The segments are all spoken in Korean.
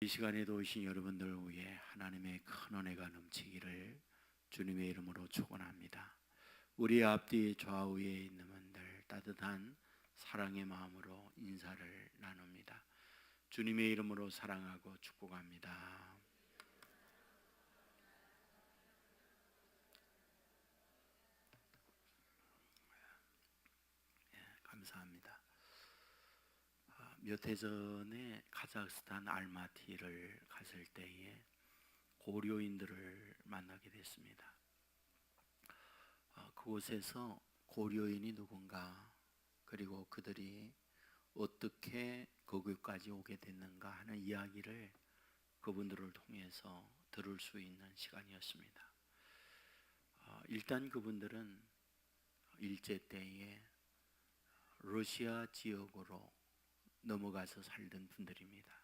이 시간에도 오신 여러분들 위해 하나님의 큰 은혜가 넘치기를 주님의 이름으로 축원합니다. 우리 앞뒤 좌우에 있는 분들 따뜻한 사랑의 마음으로 인사를 나눕니다. 주님의 이름으로 사랑하고 축복합니다. 감사합니다. 몇 해 전에 카자흐스탄 알마티를 갔을 때에 고려인들을 만나게 됐습니다. 그곳에서 고려인이 누군가, 그리고 그들이 어떻게 거기까지 오게 됐는가 하는 이야기를 그분들을 통해서 들을 수 있는 시간이었습니다. 일단 그분들은 일제 때에 러시아 지역으로 넘어가서 살던 분들입니다.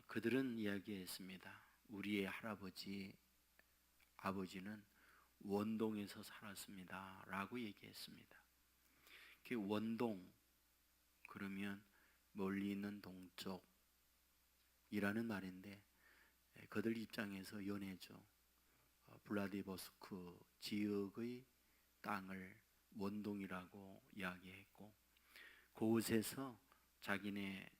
그들은 이야기했습니다. 우리의 할아버지, 아버지는 원동에서 살았습니다 라고 얘기했습니다. 원동, 그러면 멀리 있는 동쪽이라는 말인데, 그들 입장에서 연해죠. 블라디보스크 지역의 땅을 원동이라고 이야기했고, 그곳에서 자기네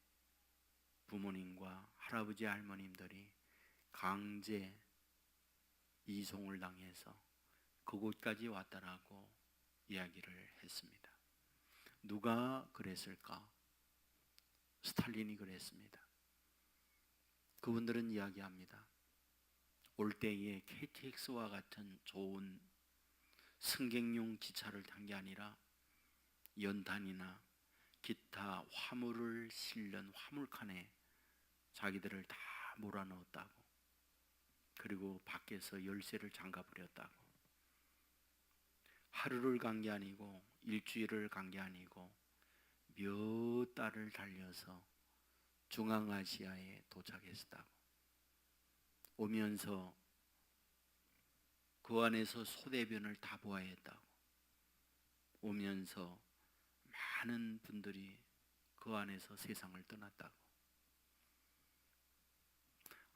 부모님과 할아버지 할머님들이 강제 이송을 당해서 그곳까지 왔다라고 이야기를 했습니다. 누가 그랬을까? 스탈린이 그랬습니다. 그분들은 이야기합니다. 올 때에 KTX와 같은 좋은 승객용 기차를 탄 게 아니라 연탄이나 기타 화물을 실는 화물칸에 자기들을 다 몰아넣었다고, 그리고 밖에서 열쇠를 잠가버렸다고, 하루를 간 게 아니고 일주일을 간 게 아니고 몇 달을 달려서 중앙아시아에 도착했다고, 오면서 그 안에서 소대변을 다 보아야 했다고, 오면서 많은 분들이 그 안에서 세상을 떠났다고,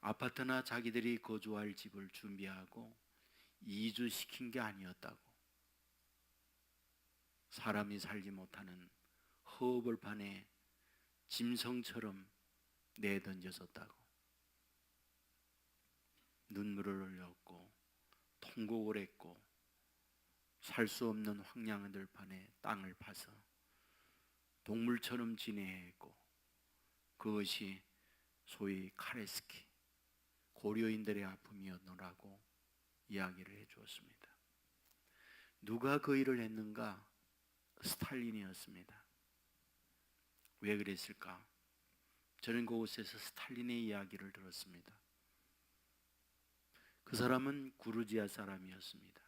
아파트나 자기들이 거주할 집을 준비하고 이주시킨 게 아니었다고, 사람이 살지 못하는 허벌판에 짐승처럼 내던져졌다고, 눈물을 흘렸고 통곡을 했고, 살 수 없는 황량한 들판에 땅을 파서 동물처럼 지내했고, 그것이 소위 카레스키, 고려인들의 아픔이었노라고 이야기를 해주었습니다. 누가 그 일을 했는가? 스탈린이었습니다. 왜 그랬을까? 저는 그곳에서 스탈린의 이야기를 들었습니다. 그 사람은 구르지아 사람이었습니다.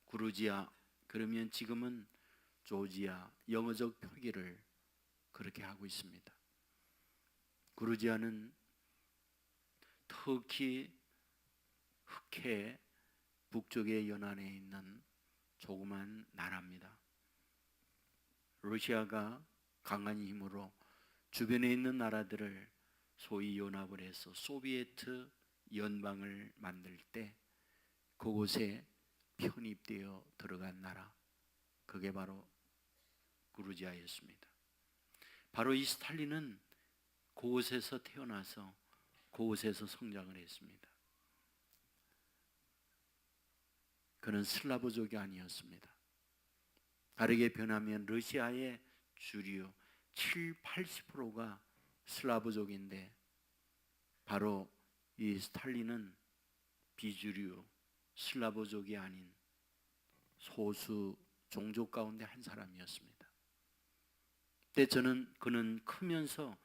구르지아, 그러면 지금은 조지아, 영어적 표기를 그렇게 하고 있습니다. 구르지아는 터키 흑해 북쪽의 연안에 있는 조그만 나라입니다. 러시아가 강한 힘으로 주변에 있는 나라들을 소위 연합을 해서 소비에트 연방을 만들 때 그곳에 편입되어 들어간 나라, 그게 바로 구르지아였습니다. 바로 이 스탈린은 그곳에서 태어나서 그곳에서 성장을 했습니다. 그는 슬라브족이 아니었습니다. 다르게 변하면 러시아의 주류 70~80%가 슬라브족인데, 바로 이 스탈린은 비주류 슬라브족이 아닌 소수 종족 가운데 한 사람이었습니다. 그때 그는 크면서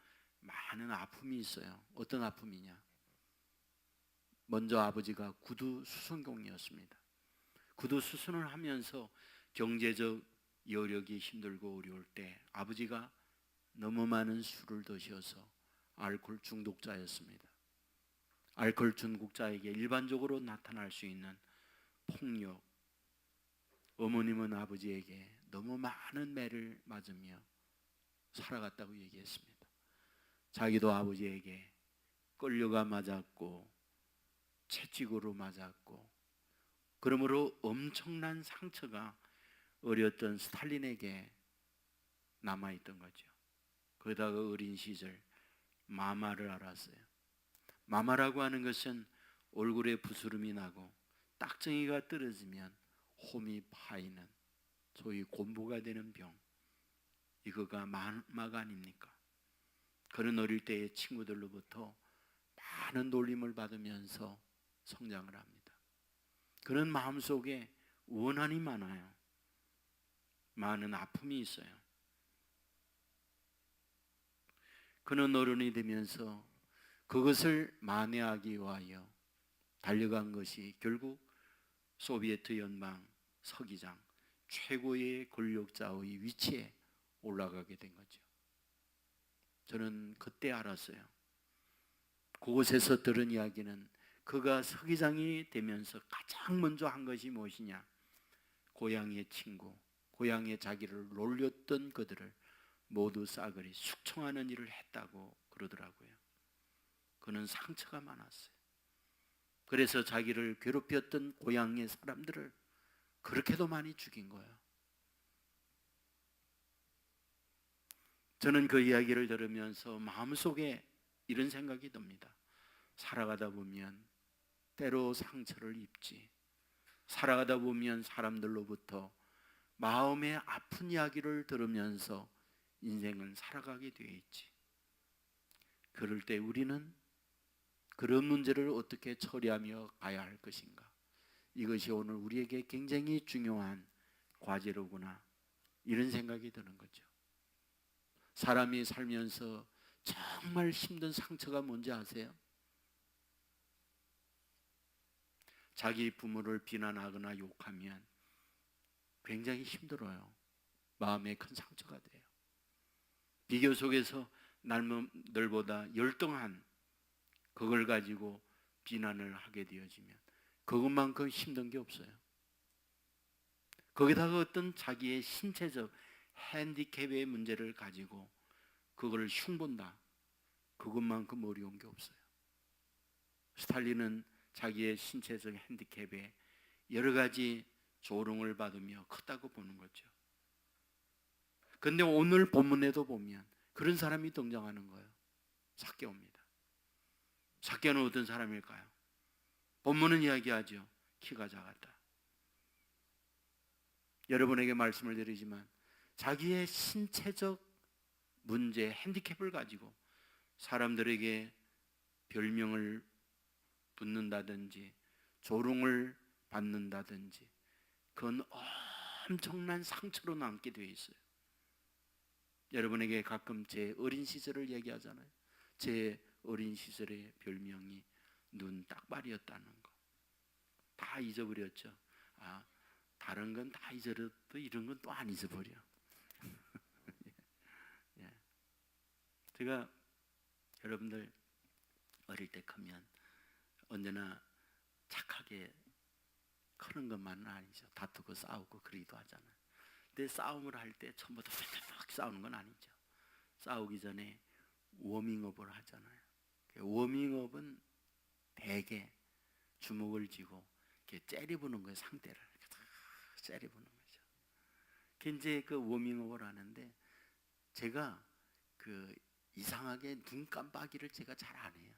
많은 아픔이 있어요. 어떤 아픔이냐? 먼저 아버지가 구두 수선공이었습니다. 구두 수선을 하면서 경제적 여력이 힘들고 어려울 때 아버지가 너무 많은 술을 드셔서 알코올 중독자였습니다. 알코올 중독자에게 일반적으로 나타날 수 있는 폭력, 어머님은 아버지에게 너무 많은 매를 맞으며 살아갔다고 얘기했습니다. 자기도 아버지에게 끌려가 맞았고 채찍으로 맞았고, 그러므로 엄청난 상처가 어렸던 스탈린에게 남아있던 거죠. 거기다가 어린 시절 마마를 알았어요. 마마라고 하는 것은 얼굴에 부스름이 나고 딱정이가 떨어지면 홈이 파이는, 소위 곰보가 되는 병, 이거가 마마가 아닙니까? 그런 어릴 때의 친구들로부터 많은 놀림을 받으면서 성장을 합니다. 그런 마음속에 원한이 많아요. 많은 아픔이 있어요. 그는 어른이 되면서 그것을 만회하기 위하여 달려간 것이 결국 소비에트 연방 서기장, 최고의 권력자의 위치에 올라가게 된 거죠. 저는 그때 알았어요. 그곳에서 들은 이야기는 그가 서기장이 되면서 가장 먼저 한 것이 무엇이냐? 고향의 친구, 고향에 자기를 놀렸던 그들을 모두 싸그리 숙청하는 일을 했다고 그러더라고요. 그는 상처가 많았어요. 그래서 자기를 괴롭혔던 고향의 사람들을 그렇게도 많이 죽인 거예요. 저는 그 이야기를 들으면서 마음속에 이런 생각이 듭니다. 살아가다 보면 때로 상처를 입지. 살아가다 보면 사람들로부터 마음의 아픈 이야기를 들으면서 인생은 살아가게 되어 있지. 그럴 때 우리는 그런 문제를 어떻게 처리하며 가야 할 것인가? 이것이 오늘 우리에게 굉장히 중요한 과제로구나, 이런 생각이 드는 거죠. 사람이 살면서 정말 힘든 상처가 뭔지 아세요? 자기 부모를 비난하거나 욕하면 굉장히 힘들어요. 마음에 큰 상처가 돼요. 비교 속에서 남들보다 열등한 그걸 가지고 비난을 하게 되어지면 그것만큼 힘든 게 없어요. 거기다가 어떤 자기의 신체적 핸디캡의 문제를 가지고 그걸 흉본다, 그것만큼 어려운 게 없어요. 스탈린은 자기의 신체적 핸디캡에 여러 가지 조롱을 받으며 컸다고 보는 거죠. 그런데 오늘 본문에도 보면 그런 사람이 등장하는 거예요. 삭개오입니다. 삭개오는 어떤 사람일까요? 본문은 이야기하죠. 키가 작았다. 여러분에게 말씀을 드리지만 자기의 신체적 문제, 핸디캡을 가지고 사람들에게 별명을 붙는다든지 조롱을 받는다든지 그건 엄청난 상처로 남게 되어 있어요. 여러분에게 가끔 제 어린 시절을 얘기하잖아요. 제 어린 시절의 별명이 눈 딱발이었다는 거. 다 잊어버렸죠. 다른 건 다 잊어버려도 이런 건 또 안 잊어버려. 예. 제가 여러분들 어릴 때 크면 언제나 착하게 크는 것만은 아니죠. 다투고 싸우고 그러기도 하잖아요. 근데 싸움을 할 때 처음부터 막 싸우는 건 아니죠. 싸우기 전에 워밍업을 하잖아요. 워밍업은 대개 주먹을 쥐고 이렇게 째려보는 거예요. 상대를 째려보는 거죠. 이제 그 워밍업을 하는데 제가 그 이상하게 눈 깜빡이를 제가 잘 안 해요.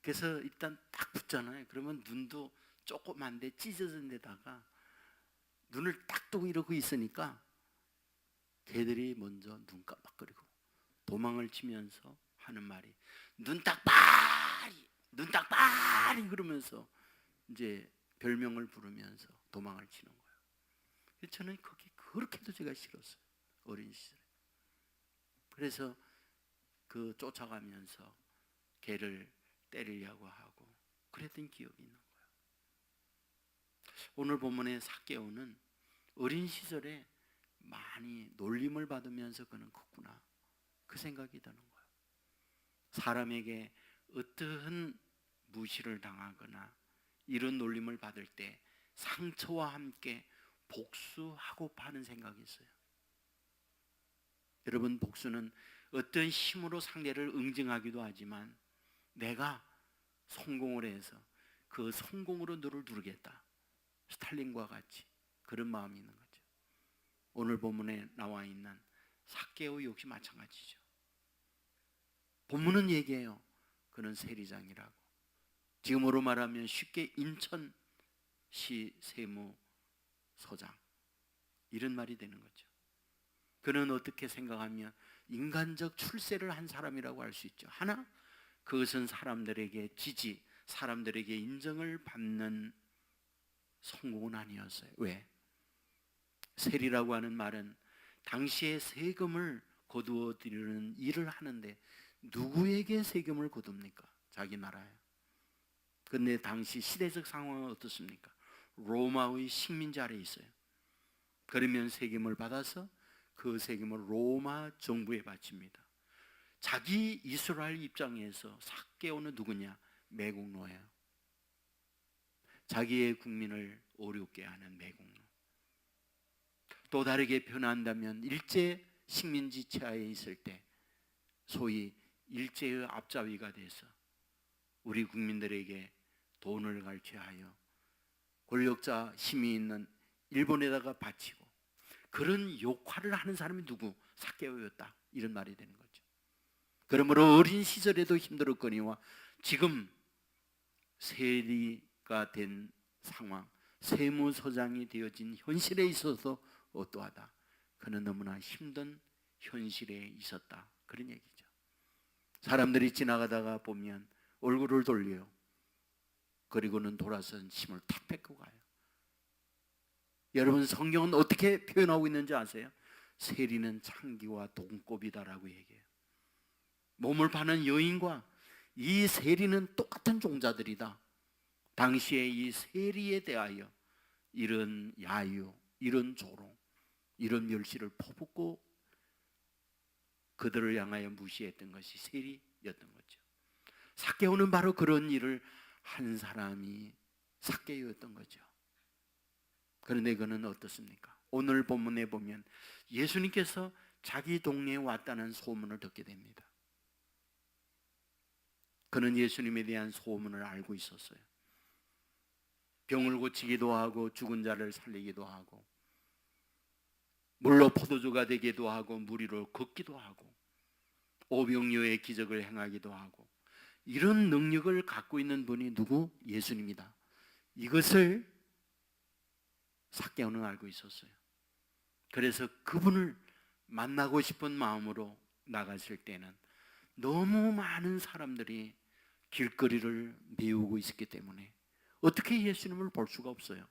그래서 일단 딱 붙잖아요. 그러면 눈도 조그만데 찢어진 데다가 눈을 딱 뜨고 이러고 있으니까 걔들이 먼저 눈 깜빡거리고 도망을 치면서 하는 말이 눈 딱빠리, 눈 딱빠리 그러면서 이제 별명을 부르면서 도망을 치는 거예요. 저는 그게 그렇게도 제가 싫었어요. 어린 시절에. 그래서 그 쫓아가면서 걔를 때리려고 하고 그랬던 기억이 있는 거예요. 오늘 본문의 삭개오는 어린 시절에 많이 놀림을 받으면서 그는 컸구나, 그 생각이 드는 거예요. 사람에게 어떠한 무시를 당하거나 이런 놀림을 받을 때 상처와 함께 복수하고 파는 생각이 있어요. 여러분, 복수는 어떤 힘으로 상대를 응징하기도 하지만 내가 성공을 해서 그 성공으로 너를 누르겠다. 스탈린과 같이 그런 마음이 있는 거죠. 오늘 본문에 나와 있는 삭개오 역시 마찬가지죠. 본문은 얘기해요. 그는 세리장이라고. 지금으로 말하면 쉽게 인천시 세무서장 이런 말이 되는 거죠. 그는 어떻게 생각하면 인간적 출세를 한 사람이라고 할 수 있죠. 하나, 그것은 사람들에게 지지, 사람들에게 인정을 받는 성공은 아니었어요. 왜? 세리라고 하는 말은 당시에 세금을 거두어 드리는 일을 하는데 누구에게 세금을 거둡니까? 자기 나라에. 그런데 당시 시대적 상황은 어떻습니까? 로마의 식민지 아래에 있어요. 그러면 세금을 받아서 그 세금을 로마 정부에 바칩니다. 자기 이스라엘 입장에서 삭개오는 누구냐? 매국노예요. 자기의 국민을 어렵게 하는 매국노. 또 다르게 표현한다면 일제 식민지 치하에 있을 때 소위 일제의 앞잡이가 돼서 우리 국민들에게 돈을 갈취하여 권력자 힘이 있는 일본에다가 바치고 그런 역할을 하는 사람이 누구? 삭개오였다. 이런 말이 되는 거죠. 그러므로 어린 시절에도 힘들었거니와 지금 세리가 된 상황, 세무서장이 되어진 현실에 있어서 어떠하다. 그는 너무나 힘든 현실에 있었다. 그런 얘기죠. 사람들이 지나가다가 보면 얼굴을 돌려요. 그리고는 돌아선 힘을 탁 뺏고 가요. 여러분, 성경은 어떻게 표현하고 있는지 아세요? 세리는 창기와 동kop이다라고 얘기해요. 몸을 파는 여인과 이 세리는 똑같은 종자들이다. 당시에 이 세리에 대하여 이런 야유, 이런 조롱, 이런 멸시를 퍼붓고 그들을 향하여 무시했던 것이 세리였던 거죠. 삭개오는 바로 그런 일을 한 사람이 삭개오였던 거죠. 그런데 그는 어떻습니까? 오늘 본문에 보면 예수님께서 자기 동네에 왔다는 소문을 듣게 됩니다. 그는 예수님에 대한 소문을 알고 있었어요. 병을 고치기도 하고 죽은 자를 살리기도 하고 물로 포도주가 되기도 하고 물 위로 걷기도 하고 오병이어의 기적을 행하기도 하고 이런 능력을 갖고 있는 분이 누구? 예수님이다. 이것을 삭개오는 알고 있었어요. 그래서 그분을 만나고 싶은 마음으로 나갔을 때는 너무 많은 사람들이 길거리를 메우고 있었기 때문에 어떻게 예수님을 볼 수가 없어요.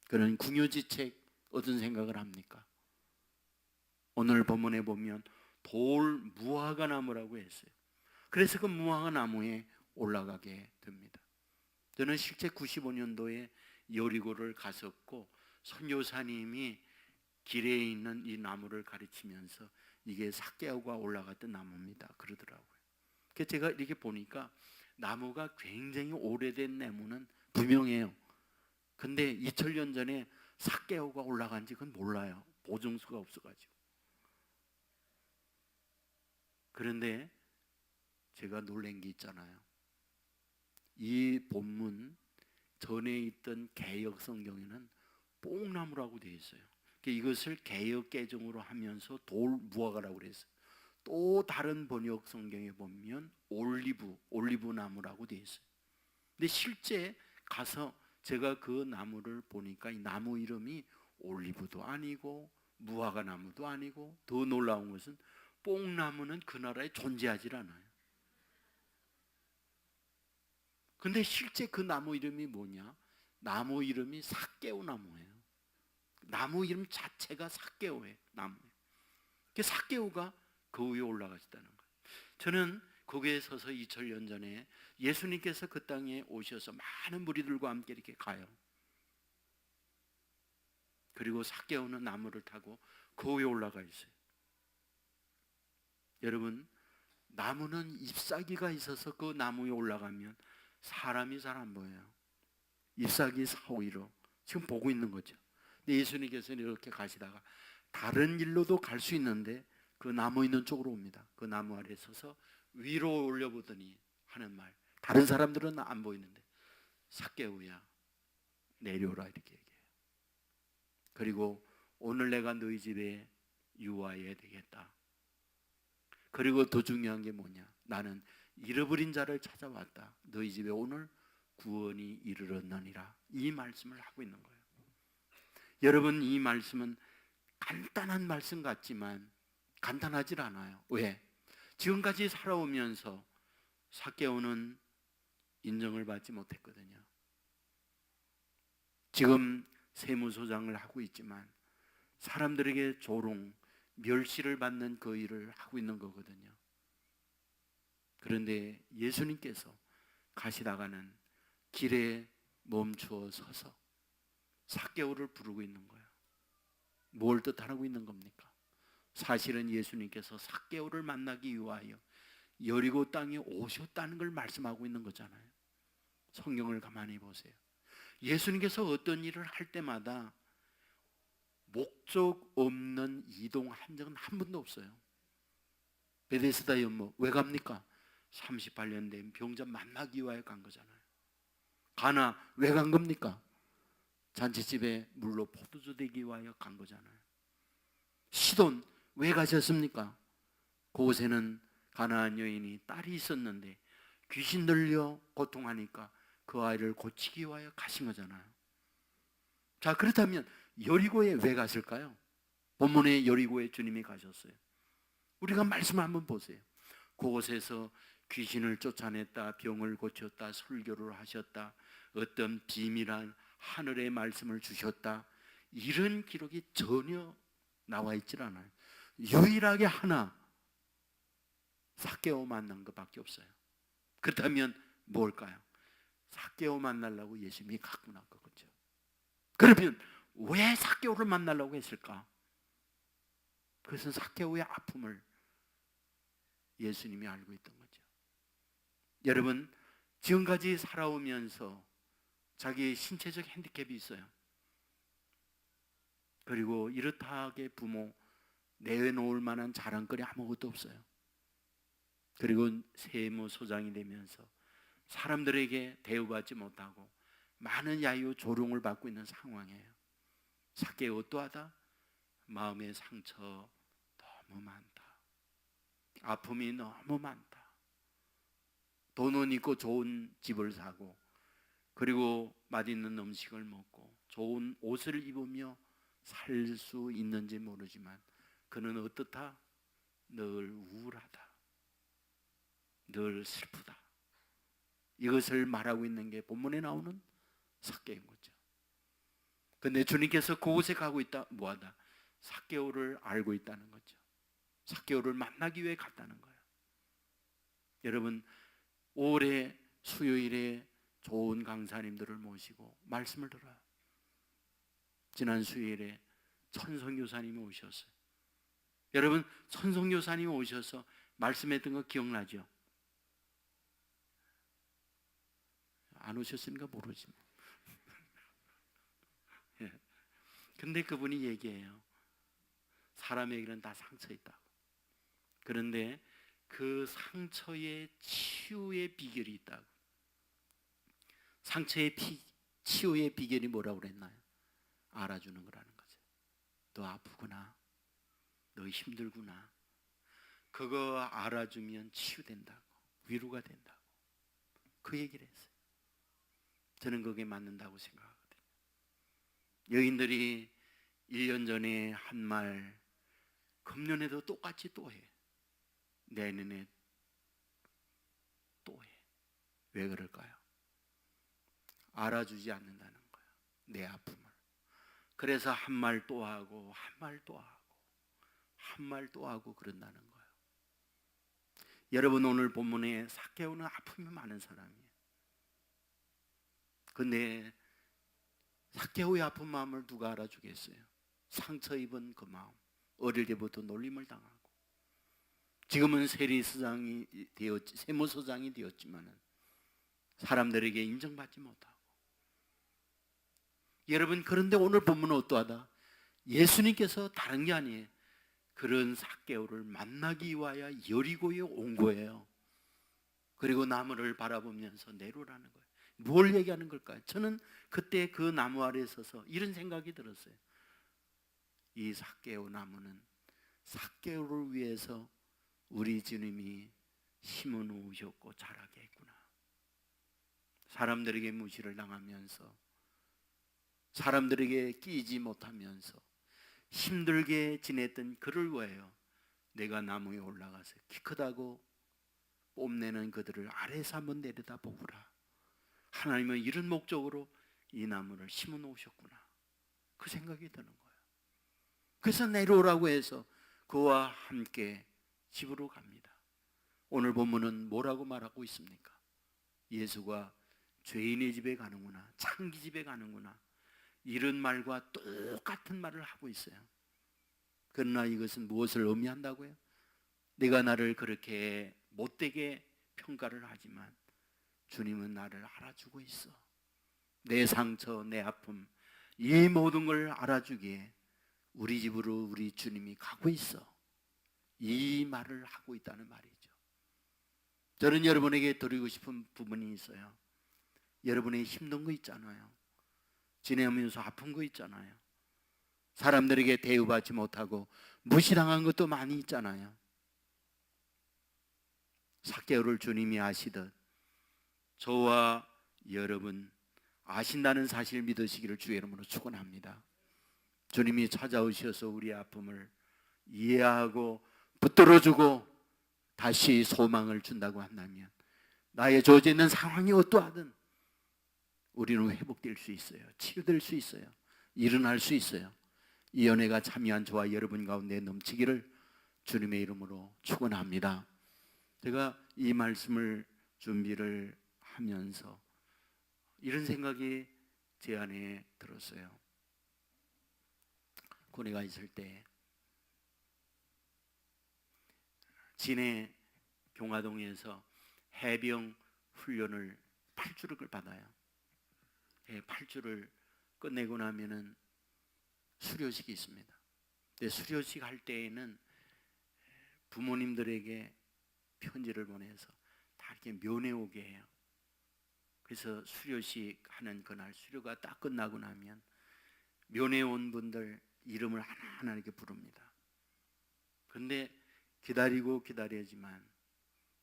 그는 궁여지책 어떤 생각을 합니까? 오늘 본문에 보면 돌 무화과 나무라고 했어요. 그래서 그 무화과 나무에 올라가게 됩니다. 저는 실제 95년도에 여리고를 갔었고 선교사님이 길에 있는 이 나무를 가르치면서 이게 삭개오가 올라갔던 나무입니다 그러더라고요. 그래서 제가 이렇게 보니까 나무가 굉장히 오래된 나무는 분명해요. 근데 2000년 전에 삭개오가 올라간지 그건 몰라요. 보증수가 없어가지고. 그런데 제가 놀란 게 있잖아요. 이 본문 전에 있던 개역 성경에는 뽕나무라고 되어 있어요. 이것을 개역 개정으로 하면서 돌 무화과라고 그랬어요. 또 다른 번역 성경에 보면 올리브 나무라고 되어 있어요. 근데 실제 가서 제가 그 나무를 보니까 이 나무 이름이 올리브도 아니고 무화과 나무도 아니고 더 놀라운 것은 뽕나무는 그 나라에 존재하지 않아요. 근데 실제 그 나무 이름이 뭐냐? 나무 이름이 삭개오 나무예요. 나무 이름 자체가 삭개오예요. 나무예요. 그 삭개오가 그 위에 올라가셨다는 거예요. 저는 거기에 서서 2000년 전에 예수님께서 그 땅에 오셔서 많은 무리들과 함께 이렇게 가요. 그리고 삭개오는 나무를 타고 그 위에 올라가 있어요. 여러분, 나무는 잎사귀가 있어서 그 나무 위에 올라가면 사람이 잘 안 보여요. 잎사귀 사이로 지금 보고 있는 거죠. 근데 예수님께서는 이렇게 가시다가 다른 일로도 갈 수 있는데 그 그 나무 있는 쪽으로 옵니다. 그 나무 아래 서서 위로 올려보더니 하는 말, 다른 사람들은 안 보이는데 삭개오야 내려오라 이렇게 얘기해요. 그리고 오늘 내가 너희 집에 유하여야 되겠다. 그리고 더 중요한 게 뭐냐, 나는 잃어버린 자를 찾아왔다. 너희 집에 오늘 구원이 이르렀느니라. 이 말씀을 하고 있는 거예요. 여러분, 이 말씀은 간단한 말씀 같지만 간단하질 않아요. 왜? 지금까지 살아오면서 삭개오는 인정을 받지 못했거든요. 지금 세무소장을 하고 있지만 사람들에게 조롱, 멸시를 받는 그 일을 하고 있는 거거든요. 그런데 예수님께서 가시다가는 길에 멈추어 서서 삭개오를 부르고 있는 거예요. 뭘 뜻하고 있는 겁니까? 사실은 예수님께서 삭개오를 만나기 위하여 여리고 땅에 오셨다는 걸 말씀하고 있는 거잖아요. 성경을 가만히 보세요. 예수님께서 어떤 일을 할 때마다 목적 없는 이동한 적은 한 번도 없어요. 베데스다 연못 왜 갑니까? 38년 된 병자 만나기 위하여 간 거잖아요. 가나 왜 간 겁니까? 잔치집에 물로 포도주 되기 위하여 간 거잖아요. 시돈 왜 가셨습니까? 그곳에는 가나안 여인이 딸이 있었는데 귀신 들려 고통하니까 그 아이를 고치기 위하여 가신 거잖아요. 자, 그렇다면 여리고에 왜 갔을까요? 본문에 여리고에 주님이 가셨어요. 우리가 말씀을 한번 보세요. 그곳에서 귀신을 쫓아냈다, 병을 고쳤다, 설교를 하셨다, 어떤 비밀한 하늘의 말씀을 주셨다, 이런 기록이 전혀 나와 있질 않아요. 유일하게 하나, 삭개오 만난 것밖에 없어요. 그렇다면 뭘까요? 삭개오 만나려고 예수님이 갖고 난 거죠. 그러면 왜 삭개오를 만나려고 했을까? 그것은 삭개오의 아픔을 예수님이 알고 있던 거죠. 여러분, 지금까지 살아오면서 자기의 신체적 핸디캡이 있어요. 그리고 이렇다하게 부모 내놓을 만한 자랑거리 아무것도 없어요. 그리고 세무소장이 되면서 사람들에게 대우받지 못하고 많은 야유 조롱을 받고 있는 상황이에요. 삭개오 어떠하다? 마음의 상처 너무 많다. 아픔이 너무 많다. 돈은 있고 좋은 집을 사고, 그리고 맛있는 음식을 먹고 좋은 옷을 입으며 살 수 있는지 모르지만 그는 어떻다? 늘 우울하다, 늘 슬프다. 이것을 말하고 있는 게 본문에 나오는 삭개오인 거죠. 근데 주님께서 그곳에 가고 있다, 뭐하다? 삭개오를 알고 있다는 거죠. 삭개오를 만나기 위해 갔다는 거예요. 여러분, 올해 수요일에 좋은 강사님들을 모시고 말씀을 들어요. 지난 수요일에 천성교사님이 오셨어요. 여러분, 천성교사님이 오셔서 말씀했던 거 기억나죠? 안 오셨으니까 모르지 뭐. 예. 근데 그분이 얘기해요. 사람에게는 다 상처 있다고. 그런데 그 상처의 치유의 비결이 있다고. 상처의 치유의 비결이 뭐라고 그랬나요? 알아주는 거라는 거죠. 너 아프구나, 너 힘들구나, 그거 알아주면 치유된다고, 위로가 된다고, 그 얘기를 했어요. 저는 그게 맞는다고 생각하거든요. 여인들이 1년 전에 한 말 금년에도 똑같이 또 해. 내년에 또 해. 왜 그럴까요? 알아주지 않는다는 거예요, 내 아픔을. 그래서 한 말 또 하고 한 말 또 하고 한 말 또 하고 그런다는 거예요. 여러분, 오늘 본문에 삭개오는 아픔이 많은 사람이에요. 근데 삭개오의 아픈 마음을 누가 알아주겠어요? 상처 입은 그 마음, 어릴 때부터 놀림을 당하고 지금은 세무서장이 되었지만 사람들에게 인정받지 못하고. 여러분, 그런데 오늘 본문은 어떠하다? 예수님께서 다른 게 아니에요. 그런 삭개오를 만나기 위하여 여리고에 온 거예요. 그리고 나무를 바라보면서 내려오라는 거예요. 뭘 얘기하는 걸까요? 저는 그때 그 나무 아래에 서서 이런 생각이 들었어요. 이 삭개오 나무는 삭개오를 위해서 우리 주님이 심어 놓으셨고 자라게 했구나. 사람들에게 무시를 당하면서, 사람들에게 끼지 못하면서 힘들게 지냈던 그를 위하여 내가 나무에 올라가서 키 크다고 뽐내는 그들을 아래에서 한번 내려다보구라. 하나님은 이런 목적으로 이 나무를 심어 놓으셨구나. 그 생각이 드는 거예요. 그래서 내려오라고 해서 그와 함께 집으로 갑니다. 오늘 본문은 뭐라고 말하고 있습니까? 예수가 죄인의 집에 가는구나, 창기 집에 가는구나, 이런 말과 똑같은 말을 하고 있어요. 그러나 이것은 무엇을 의미한다고요? 내가 나를 그렇게 못되게 평가를 하지만 주님은 나를 알아주고 있어. 내 상처, 내 아픔, 이 모든 걸 알아주기에 우리 집으로 우리 주님이 가고 있어. 이 말을 하고 있다는 말이죠. 저는 여러분에게 드리고 싶은 부분이 있어요. 여러분의 힘든 거 있잖아요. 지내면서 아픈 거 있잖아요. 사람들에게 대우받지 못하고 무시당한 것도 많이 있잖아요. 삭개오를 주님이 아시듯 저와 여러분 아신다는 사실을 믿으시기를 주의 이름으로 축원합니다. 주님이 찾아오셔서 우리 아픔을 이해하고 붙들어주고 다시 소망을 준다고 한다면 나의 주어져 있는 상황이 어떠하든 우리는 회복될 수 있어요. 치유될 수 있어요. 일어날 수 있어요. 이 은혜가 참여한 저와 여러분 가운데 넘치기를 주님의 이름으로 축원합니다. 제가 이 말씀을 준비를 하면서 이런 생각이 제 안에 들었어요. 군에가 있을 때 진해 경화동에서 해병 훈련을 8주를 받아요. 8주를 끝내고 나면은 수료식이 있습니다. 근데 수료식 할 때에는 부모님들에게 편지를 보내서 다 이렇게 면회 오게 해요. 그래서 수료식 하는 그날 수료가 딱 끝나고 나면 면회 온 분들 이름을 하나하나 이렇게 부릅니다. 그런데 기다리고 기다려야지만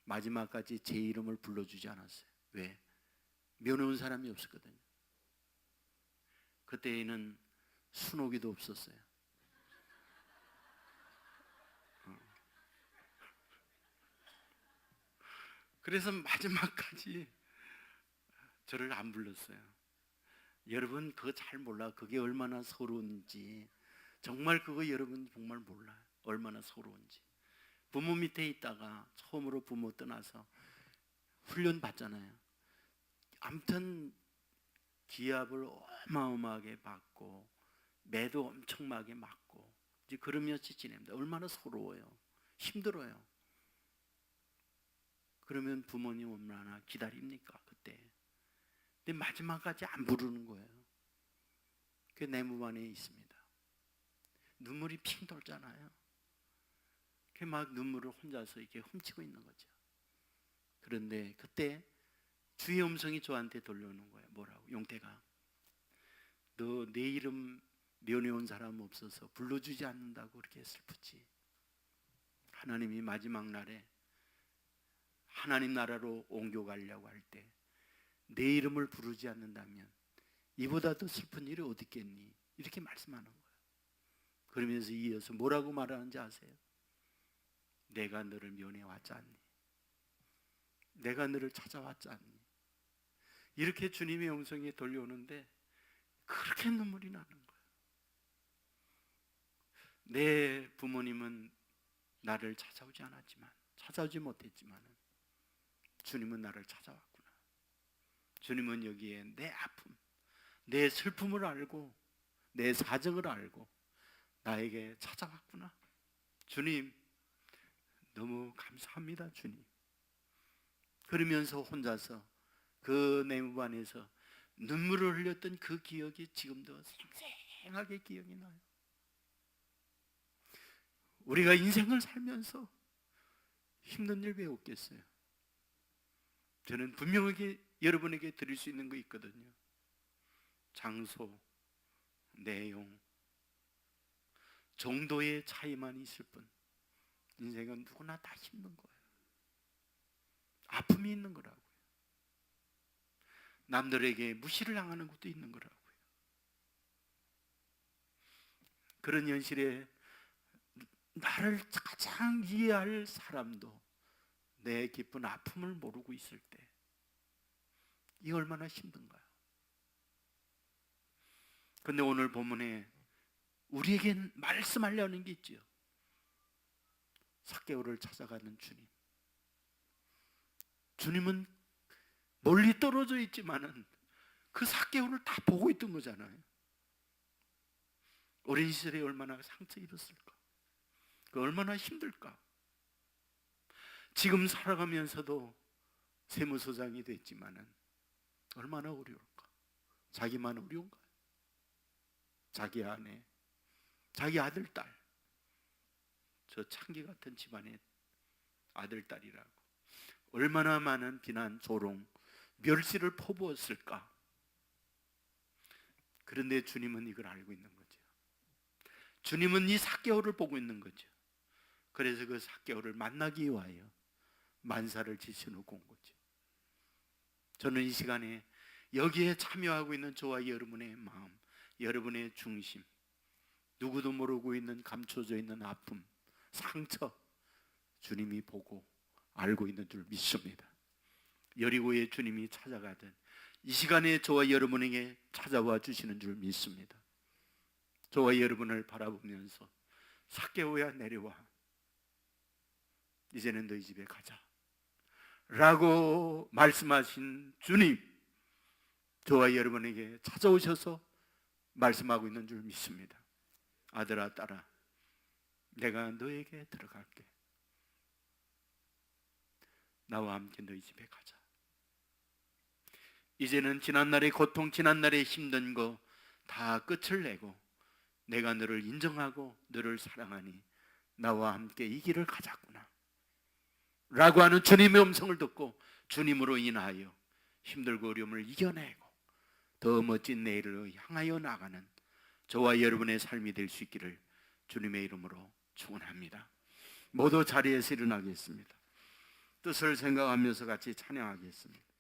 마지막까지 제 이름을 불러주지 않았어요. 왜? 면회 온 사람이 없었거든요. 그때에는 순옥이도 없었어요. 그래서 마지막까지 저를 안 불렀어요. 여러분 그거 잘 몰라. 그게 얼마나 서러운지. 정말 그거 여러분 정말 몰라요. 얼마나 서러운지. 부모 밑에 있다가 처음으로 부모 떠나서 훈련 받잖아요. 아무튼 기압을 어마어마하게 받고 매도 엄청나게 맞고 이제 그러면서 지냅니다. 얼마나 서러워요. 힘들어요. 그러면 부모님 얼마나 기다립니까 그때. 근데 마지막까지 안 부르는 거예요. 그 내무 안에 있습니다. 눈물이 핑 돌잖아요. 그 막 눈물을 혼자서 이렇게 훔치고 있는 거죠. 그런데 그때 주의 음성이 저한테 들려오는 거예요. 뭐라고? 용태가 너 내 이름 면회 온 사람 없어서 불러주지 않는다고 그렇게 슬프지. 하나님이 마지막 날에 하나님 나라로 옮겨가려고 할 때 내 이름을 부르지 않는다면 이보다 더 슬픈 일이 어디 있겠니? 이렇게 말씀하는 거예요. 그러면서 이어서 뭐라고 말하는지 아세요? 내가 너를 면회 왔지 않니? 내가 너를 찾아왔지 않니? 이렇게 주님의 음성이 들려오는데 그렇게 눈물이 나는 거예요. 내 부모님은 나를 찾아오지 않았지만, 찾아오지 못했지만 주님은 나를 찾아왔구나. 주님은 여기에 내 아픔, 내 슬픔을 알고 내 사정을 알고 나에게 찾아왔구나. 주님 너무 감사합니다. 주님. 그러면서 혼자서 그 내무 안에서 눈물을 흘렸던 그 기억이 지금도 생생하게 기억이 나요. 우리가 인생을 살면서 힘든 일 왜 없겠어요? 저는 분명하게 여러분에게 드릴 수 있는 거 있거든요. 장소, 내용, 정도의 차이만 있을 뿐 인생은 누구나 다 힘든 거예요. 아픔이 있는 거라고요. 남들에게 무시를 당하는 것도 있는 거라고요. 그런 현실에 나를 가장 이해할 사람도 내 깊은 아픔을 모르고 있을 때 이 얼마나 힘든가요? 근데 오늘 본문에 우리에겐 말씀하려는 게 있죠. 삭개오를 찾아가는 주님. 주님은 멀리 떨어져 있지만은 그 삭개오를 다 보고 있던 거잖아요. 어린 시절에 얼마나 상처 입었을까? 그 얼마나 힘들까? 지금 살아가면서도 세무서장이 됐지만은 얼마나 어려울까? 자기만 어려운가요? 자기 아내, 자기 아들, 딸, 저 창기 같은 집안의 아들, 딸이라고 얼마나 많은 비난, 조롱, 멸시를 퍼부었을까? 그런데 주님은 이걸 알고 있는 거죠. 주님은 이 삭개오를 보고 있는 거죠. 그래서 그 삭개오를 만나기 위하여 만사를 지쳐놓고 온 거죠. 저는 이 시간에 여기에 참여하고 있는 저와 여러분의 마음, 여러분의 중심, 누구도 모르고 있는 감춰져 있는 아픔, 상처, 주님이 보고 알고 있는 줄 믿습니다. 여리고에 주님이 찾아가듯 이 시간에 저와 여러분에게 찾아와 주시는 줄 믿습니다. 저와 여러분을 바라보면서 삭개오야 내려와, 이제는 너희 집에 가자 라고 말씀하신 주님, 저와 여러분에게 찾아오셔서 말씀하고 있는 줄 믿습니다. 아들아, 딸아, 내가 너에게 들어갈게. 나와 함께 너희 집에 가자. 이제는 지난날의 고통, 지난날의 힘든 거 다 끝을 내고 내가 너를 인정하고 너를 사랑하니 나와 함께 이 길을 가자꾸나 라고 하는 주님의 음성을 듣고 주님으로 인하여 힘들고 어려움을 이겨내고 더 멋진 내일을 향하여 나가는 저와 여러분의 삶이 될 수 있기를 주님의 이름으로 축원합니다. 모두 자리에서 일어나겠습니다. 뜻을 생각하면서 같이 찬양하겠습니다.